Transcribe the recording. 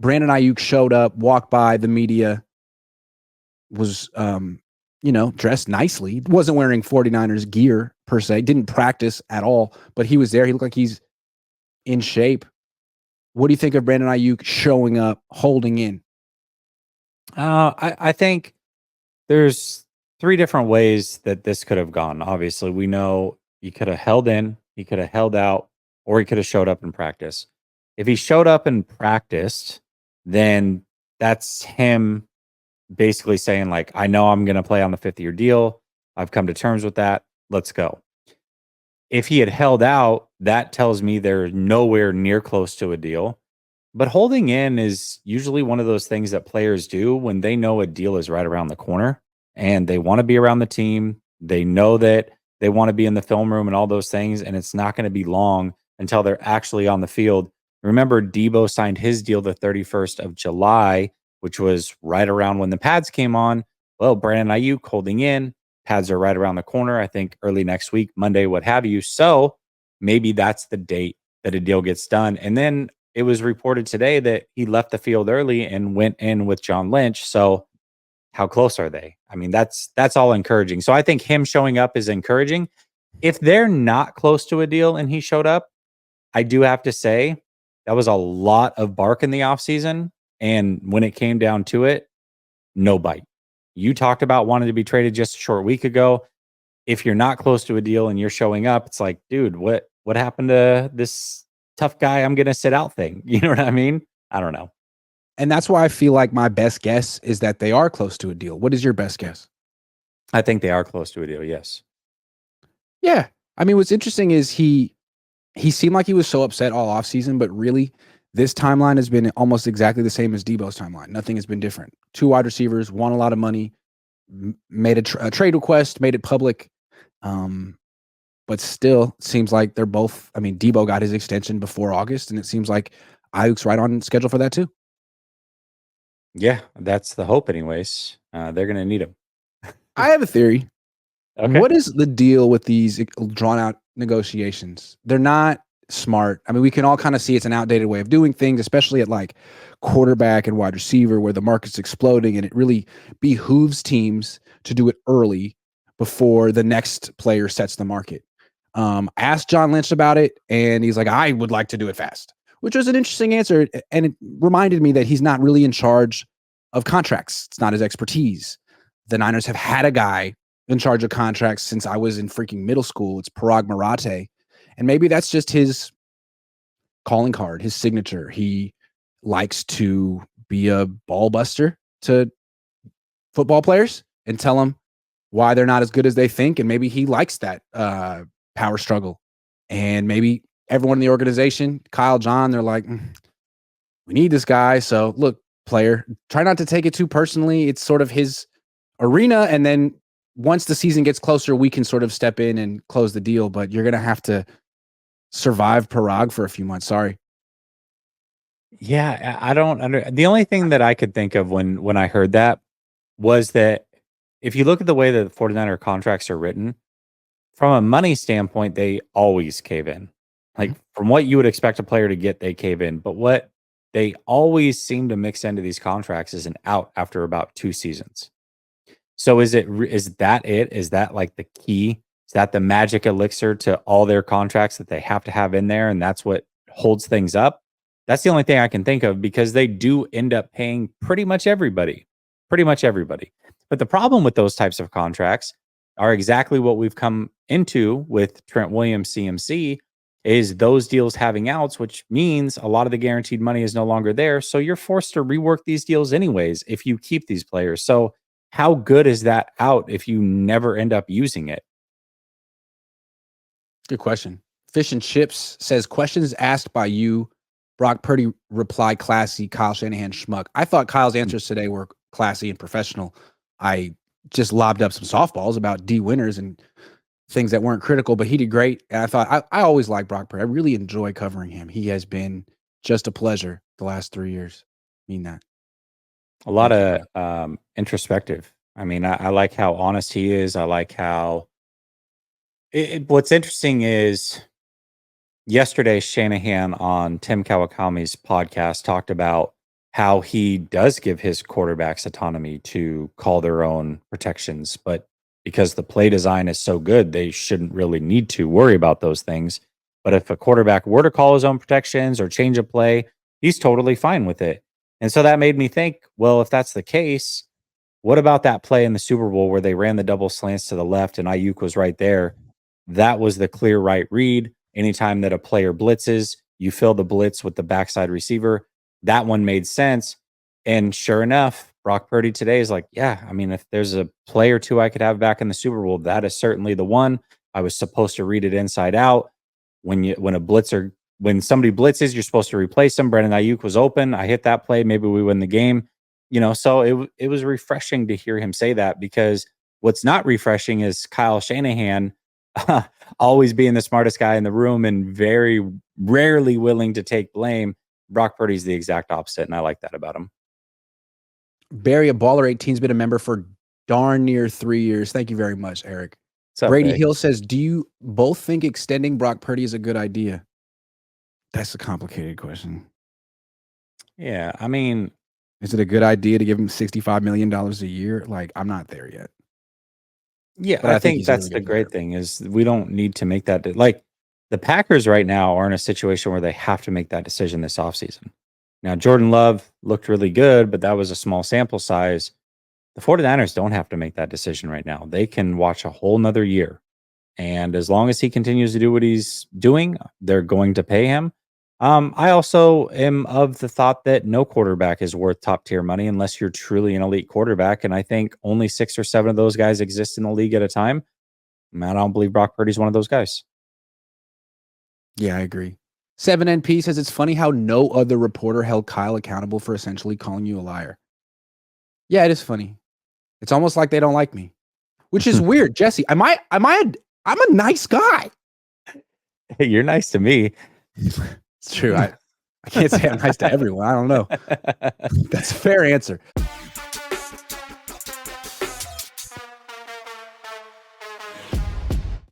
Brandon Aiyuk showed up, walked by the media, was dressed nicely. Wasn't wearing 49ers gear per se, didn't practice at all, but he was there. He looked like he's in shape. What do you think of Brandon Aiyuk showing up, holding in? I think there's three different ways that this could have gone. Obviously, we know he could have held in, he could have held out, or he could have showed up in practice. If he showed up and practiced, then that's him basically saying, like, I know I'm going to play on the 5th-year deal. I've come to terms with that. Let's go. If he had held out, that tells me they're nowhere near close to a deal. But holding in is usually one of those things that players do when they know a deal is right around the corner and they want to be around the team. They know that they want to be in the film room and all those things, and it's not going to be long until they're actually on the field. Remember, Debo signed his deal the 31st of July, which was right around when the pads came on. Well, Brandon Aiyuk holding in. Pads are right around the corner, I think early next week, Monday, what have you. So maybe that's the date that a deal gets done. And then it was reported today that he left the field early and went in with John Lynch. So how close are they? I mean, that's all encouraging. So I think him showing up is encouraging. If they're not close to a deal and he showed up, I do have to say that was a lot of bark in the offseason. And when it came down to it, no bite. You talked about wanting to be traded just a short week ago. If you're not close to a deal and you're showing up, it's like, dude, what happened to this tough guy I'm going to sit out thing? You know what I mean? I don't know. And that's why I feel like my best guess is that they are close to a deal. What is your best guess? I think they are close to a deal, yes. Yeah. I mean, what's interesting is he seemed like he was so upset all offseason, but really this timeline has been almost exactly the same as Debo's timeline. Nothing has been different. 2 wide receivers, won a lot of money, made a trade request, made it public. But still seems like they're both, I mean, Debo got his extension before August, and it seems like Ayuk's right on schedule for that too. Yeah, that's the hope anyways. They're going to need him. I have a theory. Okay. What is the deal with these drawn out negotiations? They're not smart. I mean, we can all kind of see it's an outdated way of doing things, especially at like quarterback and wide receiver where the market's exploding, and it really behooves teams to do it early before the next player sets the market. I asked John Lynch about it, and he's like, I would like to do it fast, which was an interesting answer. And it reminded me that he's not really in charge of contracts. It's not his expertise. The Niners have had a guy in charge of contracts since I was in freaking middle school. It's Parag Marate. And maybe that's just his calling card, his signature. He likes to be a ball buster to football players and tell them why they're not as good as they think. And maybe he likes that power struggle. And maybe everyone in the organization, Kyle, John, they're like, we need this guy. So look, player, try not to take it too personally. It's sort of his arena. And then once the season gets closer, we can sort of step in and close the deal. But you're going to have to survive Parag for a few months. Sorry. Yeah, I don't the only thing that I could think of when I heard that was that if you look at the way that the 49er contracts are written, from a money standpoint, they always cave in. Like from what you would expect a player to get, they cave in. But what they always seem to mix into these contracts is an out after about 2 seasons. So is that it? Is that like the key? Is that the magic elixir to all their contracts that they have to have in there, and that's what holds things up? That's the only thing I can think of because they do end up paying pretty much everybody. Pretty much everybody. But the problem with those types of contracts are exactly what we've come into with Trent Williams CMC is those deals having outs, which means a lot of the guaranteed money is no longer there. So you're forced to rework these deals anyways if you keep these players. So how good is that out if you never end up using it? Good question. Fish and Chips says, questions asked by you. Brock Purdy reply classy, Kyle Shanahan schmuck. I thought Kyle's answers today were classy and professional. I just lobbed up some softballs about D winners and things that weren't critical, but he did great. And I thought I always like Brock Purdy. I really enjoy covering him. He has been just a pleasure the last 3 years. I mean that. A lot of introspective. I mean, I like how honest he is. I like how what's interesting is yesterday Shanahan on Tim Kawakami's podcast talked about how he does give his quarterbacks autonomy to call their own protections, but because the play design is so good, they shouldn't really need to worry about those things. But if a quarterback were to call his own protections or change a play, he's totally fine with it. And so that made me think, well, if that's the case, what about that play in the Super Bowl where they ran the double slants to the left and Ayuk was right there? That was the clear right read. Anytime that a player blitzes, you fill the blitz with the backside receiver. That one made sense. And sure enough, Brock Purdy today is like, yeah, I mean, if there's a play or two I could have back in the Super Bowl, that is certainly the one. I was supposed to read it inside out. When somebody blitzes, you're supposed to replace them. Brandon Aiyuk was open. I hit that play. Maybe we win the game. So it was refreshing to hear him say that, because what's not refreshing is Kyle Shanahan always being the smartest guy in the room and very rarely willing to take blame. Brock Purdy's the exact opposite, and I like that about him. Barry, a Baller 18's been a member for darn near 3 years. Thank you very much, Eric. Brady Hill says, do you both think extending Brock Purdy is a good idea? That's a complicated question. Yeah, I mean, is it a good idea to give him $65 million a year? Like, I'm not there yet. Yeah, but I think that's the great thing is we don't need to make that. Like, the Packers right now are in a situation where they have to make that decision this offseason. Now, Jordan Love looked really good, but that was a small sample size. The 49ers don't have to make that decision right now. They can watch a whole nother year. And as long as he continues to do what he's doing, they're going to pay him. I also am of the thought that no quarterback is worth top tier money unless you're truly an elite quarterback. And I think only 6 or 7 of those guys exist in the league at a time. I don't believe Brock Purdy's one of those guys. Yeah, I agree. 7NP says it's funny how no other reporter held Kyle accountable for essentially calling you a liar. Yeah, it is funny. It's almost like they don't like me, which is weird. Jesse, I'm a nice guy. Hey, you're nice to me. It's true. I can't say I'm nice to everyone. I don't know. That's a fair answer.